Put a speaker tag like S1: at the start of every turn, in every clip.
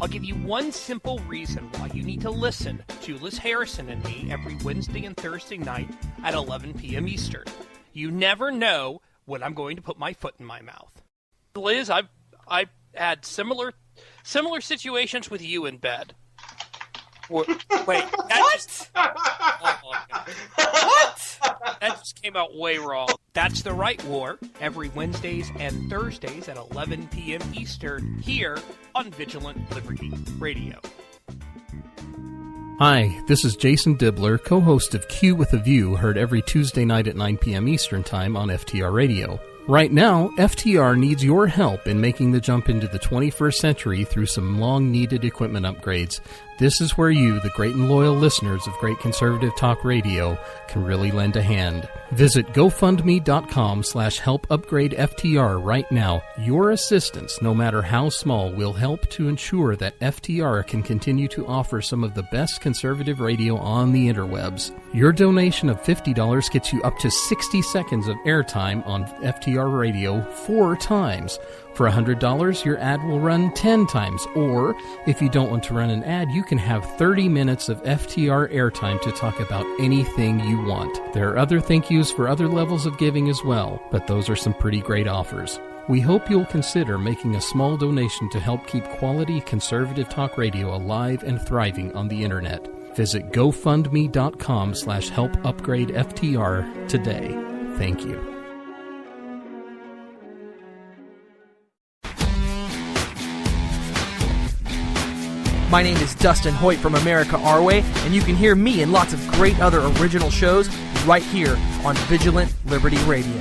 S1: I'll give you one simple reason why you need to listen to Liz Harrison and me every Wednesday and Thursday night at 11 p.m. Eastern. You never know when I'm going to put my foot in my mouth. Liz, I've had similar situations with you in bed. Wait,
S2: what?
S1: What? That just came out way wrong. That's The Right War, every Wednesdays and Thursdays at 11 p.m. Eastern, here on Vigilant Liberty Radio.
S3: Hi, this is Jason Dibbler, co-host of Q with a View, heard every Tuesday night at 9 p.m. Eastern Time on FTR Radio. Right now, FTR needs your help in making the jump into the 21st century through some long-needed equipment upgrades. This is where you, the great and loyal listeners of Great Conservative Talk Radio, can really lend a hand. Visit GoFundMe.com/helpupgradeFTR right now. Your assistance, no matter how small, will help to ensure that FTR can continue to offer some of the best conservative radio on the interwebs. Your donation of $50 gets you up to 60 seconds of airtime on FTR Radio 4 times. For $100, your ad will run 10 times, or if you don't want to run an ad, you can have 30 minutes of FTR airtime to talk about anything you want. There are other thank yous for other levels of giving as well, but those are some pretty great offers. We hope you'll consider making a small donation to help keep quality conservative talk radio alive and thriving on the internet. Visit GoFundMe.com/helpupgradeFTR today. Thank you.
S4: My name is Dustin Hoyt from America Our Way, and you can hear me and lots of great other original shows right here on Vigilant Liberty Radio.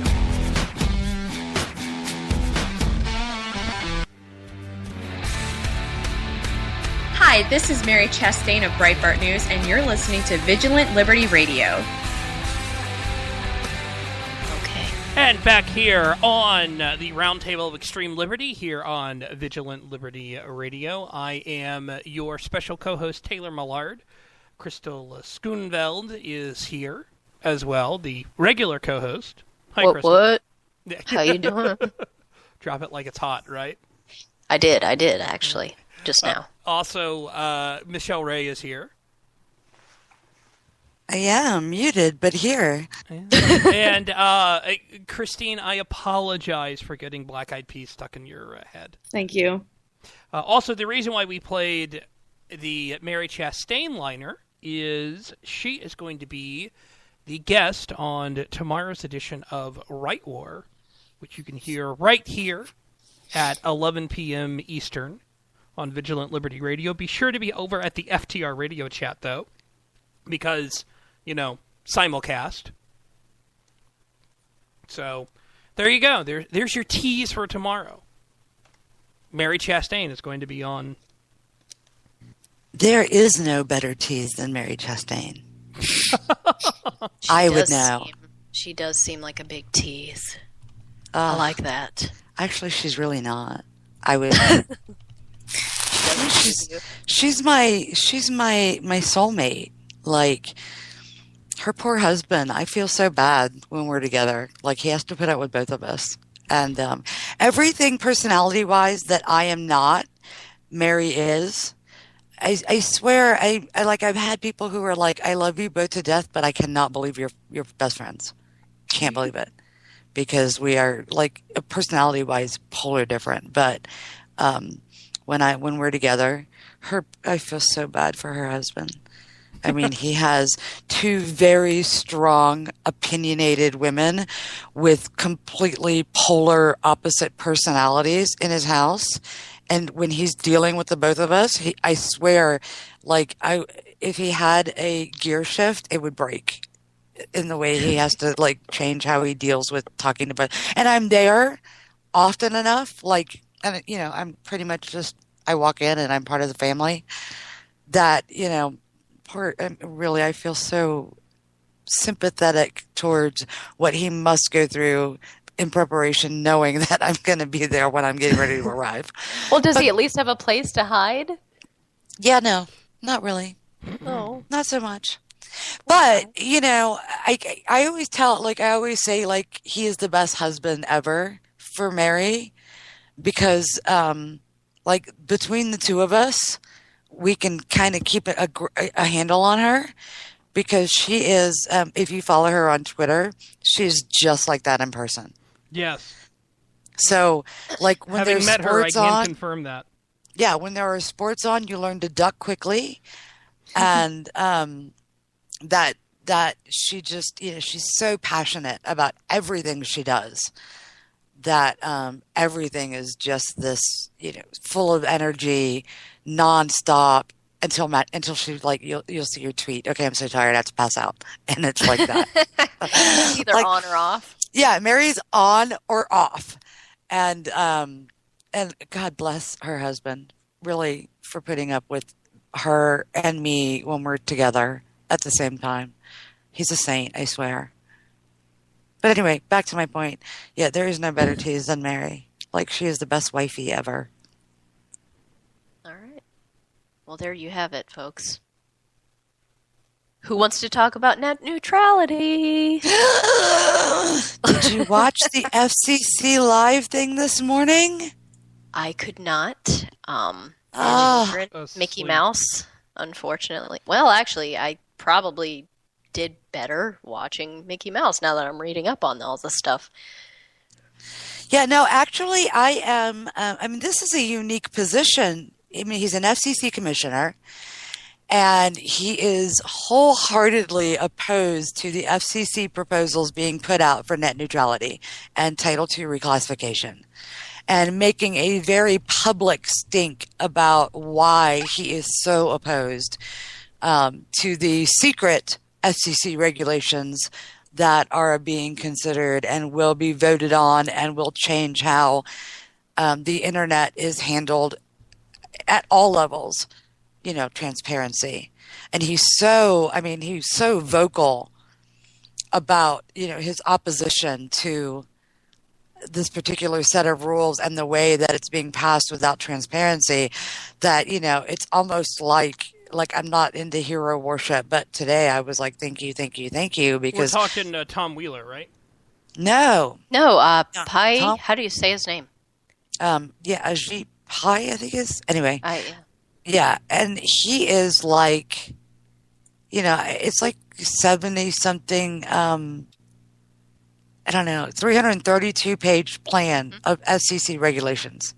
S5: Hi, this is Mary Chastain of Breitbart News, and you're listening to Vigilant Liberty Radio.
S1: And back here on the Roundtable of Extreme Liberty, here on Vigilant Liberty Radio, I am your special co-host, Taylor Millard. Crystal Schoonveld is here as well, the regular co-host. Hi, Crystal.
S6: What? How you doing?
S1: Drop it like it's hot, right?
S6: I did, actually, just now.
S1: Also, Michelle Ray is here.
S2: Yeah, I'm muted, but here.
S1: And Christine, I apologize for getting Black Eyed Peas stuck in your head.
S5: Thank you.
S1: Also, the reason why we played the Mary Chastain liner is she is going to be the guest on tomorrow's edition of Right War, which you can hear right here at 11 p.m. Eastern on Vigilant Liberty Radio. Be sure to be over at the FTR radio chat, though, because, you know, simulcast. So, there you go. There's your tease for tomorrow. Mary Chastain is going to be on.
S2: There is no better tease than Mary Chastain. I would know.
S6: She does seem like a big tease. I like that.
S2: Actually, she's really not. I would. she's my soulmate. Like, her poor husband, I feel so bad when we're together. Like, he has to put up with both of us. And everything personality-wise that I am not, Mary is. I swear, I've had people who are like, I love you both to death, but I cannot believe you're best friends. Can't believe it. Because we are, like, personality-wise, polar different. But when we're together, I feel so bad for her husband. I mean, he has two very strong, opinionated women with completely polar opposite personalities in his house. And when he's dealing with the both of us, I swear, like, if he had a gear shift, it would break in the way he has to, like, change how he deals with talking to both. And I'm there often enough, like, and, you know, I'm pretty much just, I walk in and I'm part of the family that, you know, really, I feel so sympathetic towards what he must go through in preparation, knowing that I'm going to be there when I'm getting ready to arrive.
S6: Well, does he at least have a place to hide?
S2: Yeah, no, not really.
S6: No.
S2: Not so much. But, you know, I always I always say, like, he is the best husband ever for Mary because Like, between the two of us, we can kind of keep a handle on her, because she is, if you follow her on Twitter, she's just like that in person.
S1: Yes.
S2: So, like, when
S1: Having
S2: there's
S1: met her, I
S2: sports
S1: can
S2: on,
S1: confirm that.
S2: yeah, when there are sports on, you learn to duck quickly, and that she just, she's so passionate about everything she does, that everything is just this, full of energy, nonstop, until she, like, you'll see your tweet. Okay, I'm so tired, I have to pass out, and it's like that.
S6: It's either
S2: Like,
S6: on or off.
S2: yeah, Mary's on or off, and God bless her husband, really, for putting up with her and me when we're together at the same time. He's a saint, I swear. But anyway, back to my point. Yeah, there is no better tease than Mary. Like, she is the best wifey ever.
S6: All right. Well, there you have it, folks. Who wants to talk about net neutrality?
S2: Did you watch the FCC live thing this morning?
S6: I could not. Mickey
S1: Asleep.
S6: Mouse, unfortunately. Well, actually, I probably did better watching Mickey Mouse now that I'm reading up on all this stuff.
S2: Yeah, no, actually, I am. This is a unique position. I mean, he's an FCC commissioner, and he is wholeheartedly opposed to the FCC proposals being put out for net neutrality and Title II reclassification, and making a very public stink about why he is so opposed to the secret FCC regulations that are being considered and will be voted on and will change how the internet is handled at all levels, transparency. And he's so vocal about, his opposition to this particular set of rules and the way that it's being passed without transparency, that, it's almost like I'm not into hero worship, but today I was like, thank you, because
S1: We're talking Tom Wheeler, right?
S2: No,
S6: Pai,
S2: Tom?
S6: how do you say his name?
S2: Ajit Pai, I think is. Anyway,
S6: Yeah.
S2: yeah, and he is like, it's like 70-something, I don't know, 332-page plan of FCC regulations.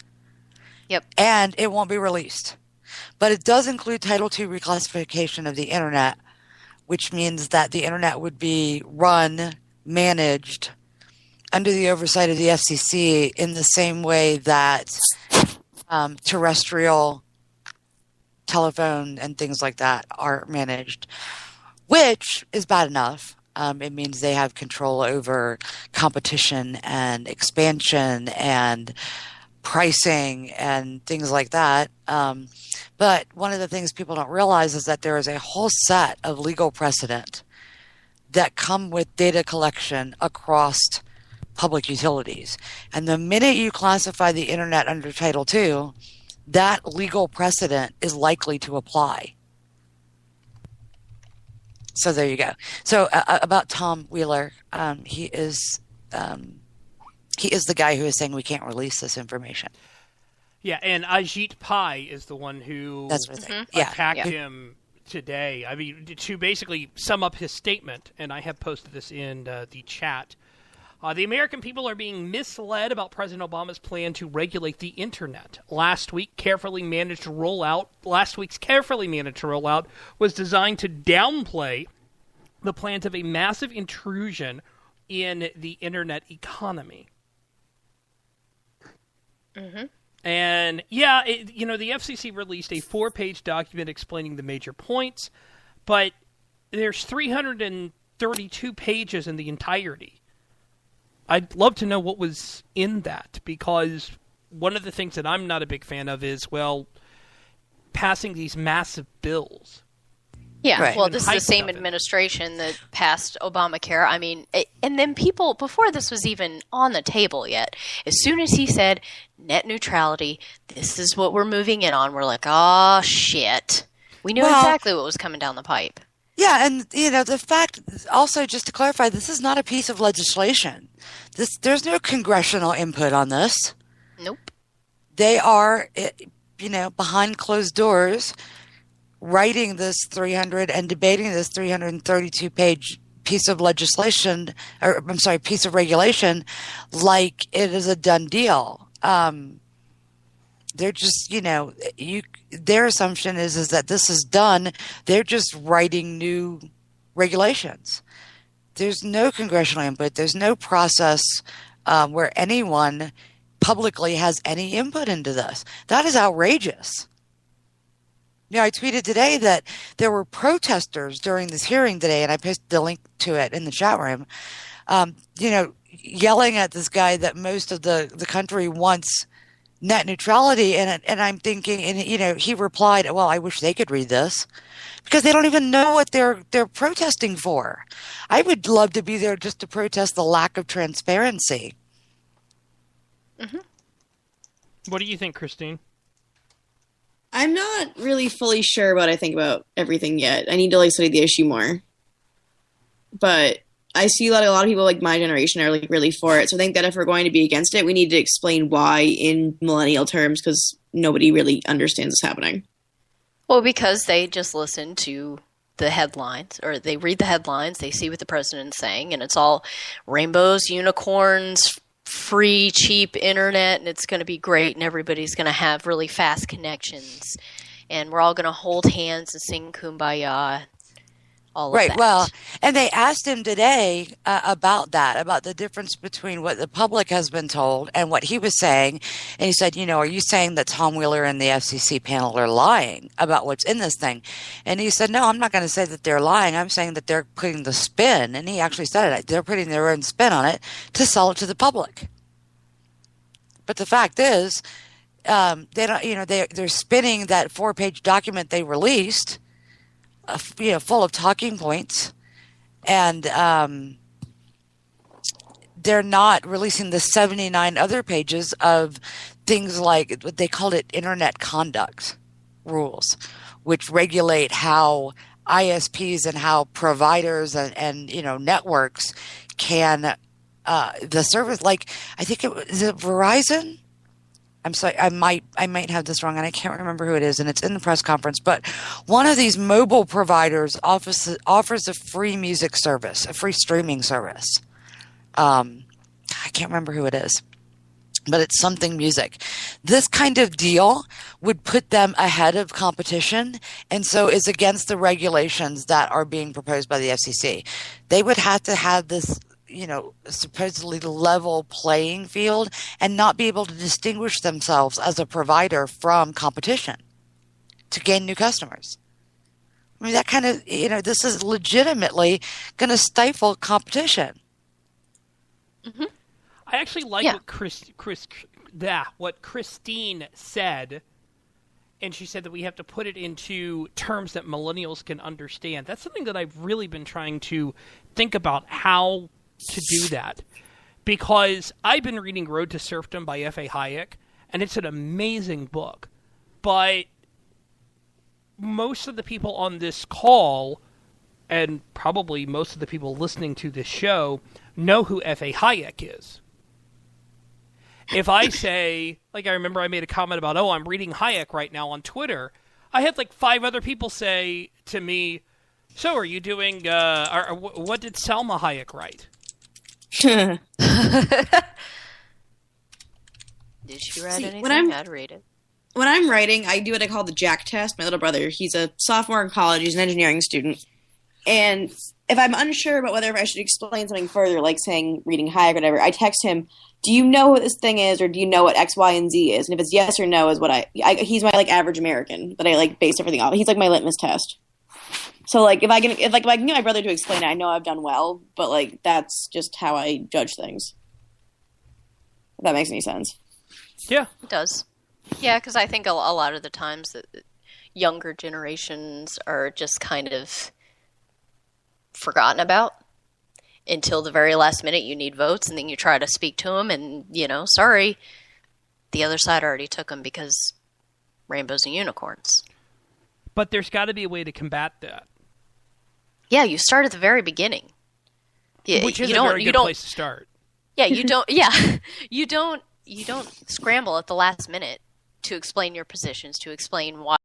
S6: Yep.
S2: And it won't be released. But it does include Title II reclassification of the internet, which means that the internet would be run, managed under the oversight of the FCC in the same way that terrestrial telephone and things like that are managed, which is bad enough. It means they have control over competition and expansion and pricing and things like that. But one of the things people don't realize is that there is a whole set of legal precedent that come with data collection across public utilities. And the minute you classify the internet under Title II, that legal precedent is likely to apply. So there you go. So about Tom Wheeler, he is the guy who is saying we can't release this information.
S1: Yeah, and Ajit Pai is the one who attacked him today. I mean, to basically sum up his statement, and I have posted this in the chat, the American people are being misled about President Obama's plan to regulate the internet. Last week's carefully managed rollout was designed to downplay the plans of a massive intrusion in the internet economy.
S6: Mm-hmm.
S1: And yeah, the FCC released a 4-page document explaining the major points, but there's 332 pages in the entirety. I'd love to know what was in that, because one of the things that I'm not a big fan of is, passing these massive bills.
S6: Yeah,
S2: right.
S6: Well, this is the same administration that passed Obamacare. I mean, and then people, before this was even on the table yet, as soon as he said net neutrality, this is what we're moving in on, we're like, oh, shit. We knew exactly what was coming down the pipe.
S2: Yeah, and, the fact, also, just to clarify, this is not a piece of legislation. There's no congressional input on this.
S6: Nope.
S2: They are behind closed doors, writing this 300 and debating this 332-page piece of legislation, or I'm sorry, piece of regulation, like it is a done deal. They're just, their assumption is that this is done. They're just writing new regulations. There's no congressional input. There's no process where anyone publicly has any input into this. That is outrageous. I tweeted today that there were protesters during this hearing today, and I posted the link to it in the chat room, yelling at this guy that most of the country wants net neutrality. And I'm thinking, and he replied, well, I wish they could read this, because they don't even know what they're protesting for. I would love to be there just to protest the lack of transparency.
S1: Mm-hmm. What do you think, Christine?
S7: I'm not really fully sure what I think about everything yet. I need to study the issue more. But I see a lot of people like my generation are really for it. So I think that if we're going to be against it, we need to explain why in millennial terms, because nobody really understands what's happening.
S6: Well, because they just listen to the headlines, or they read the headlines, they see what the president's saying, and it's all rainbows, unicorns, free, cheap internet, and it's going to be great, and everybody's going to have really fast connections, and we're all going to hold hands and sing Kumbaya, all of that.
S2: Well, and they asked him today about that, about the difference between what the public has been told and what he was saying, and he said, are you saying that Tom Wheeler and the FCC panel are lying about what's in this thing? And he said, no, I'm not going to say that they're lying. I'm saying that they're putting the spin, and he actually said it, they're putting their own spin on it to sell it to the public. But the fact is, they don't, they're spinning that 4-page document they released, full of talking points, and they're not releasing the 79 other pages of things like what they called it internet conduct rules, which regulate how ISPs and how providers and networks can the service, like I think is it Verizon? I'm sorry, I might have this wrong, and I can't remember who it is, and it's in the press conference. But one of these mobile providers offers a free music service, a free streaming service. I can't remember who it is, but it's something music. This kind of deal would put them ahead of competition, and so is against the regulations that are being proposed by the FCC. They would have to have this supposedly level playing field and not be able to distinguish themselves as a provider from competition to gain new customers. I mean, that kind of, this is legitimately going to stifle competition.
S6: Mm-hmm.
S1: I actually like what Christine said, and she said that we have to put it into terms that millennials can understand. That's something that I've really been trying to think about how to do that, because I've been reading Road to Serfdom by F.A. Hayek, and it's an amazing book, but most of the people on this call, and probably most of the people listening to this show, know who F.A. Hayek is. If I say, I remember I made a comment about, I'm reading Hayek right now on Twitter, I had 5 other people say to me, so are you doing, what did Selma Hayek write?
S6: Did she write anything? I'd read it.
S7: When I'm writing, I do what I call the Jack test. My little brother, he's a sophomore in college. He's an engineering student. And if I'm unsure about whether I should explain something further, like saying reading Hayek or whatever, I text him, do you know what this thing is, or do you know what X, Y, and Z is? And if it's yes or no is what he's my average American that I base everything off. He's my litmus test. So if I can get my brother to explain it, I know I've done well, but that's just how I judge things. If that makes any sense.
S1: Yeah,
S6: it does. Yeah, because I think a lot of the times that younger generations are just kind of forgotten about until the very last minute. You need votes, and then you try to speak to them, and sorry, the other side already took them because rainbows and unicorns.
S1: But there's got to be a way to combat that.
S6: Yeah, you start at the very beginning.
S1: Which is a very good place to start.
S6: Yeah, you don't. Yeah, you don't scramble at the last minute to explain your positions, to explain why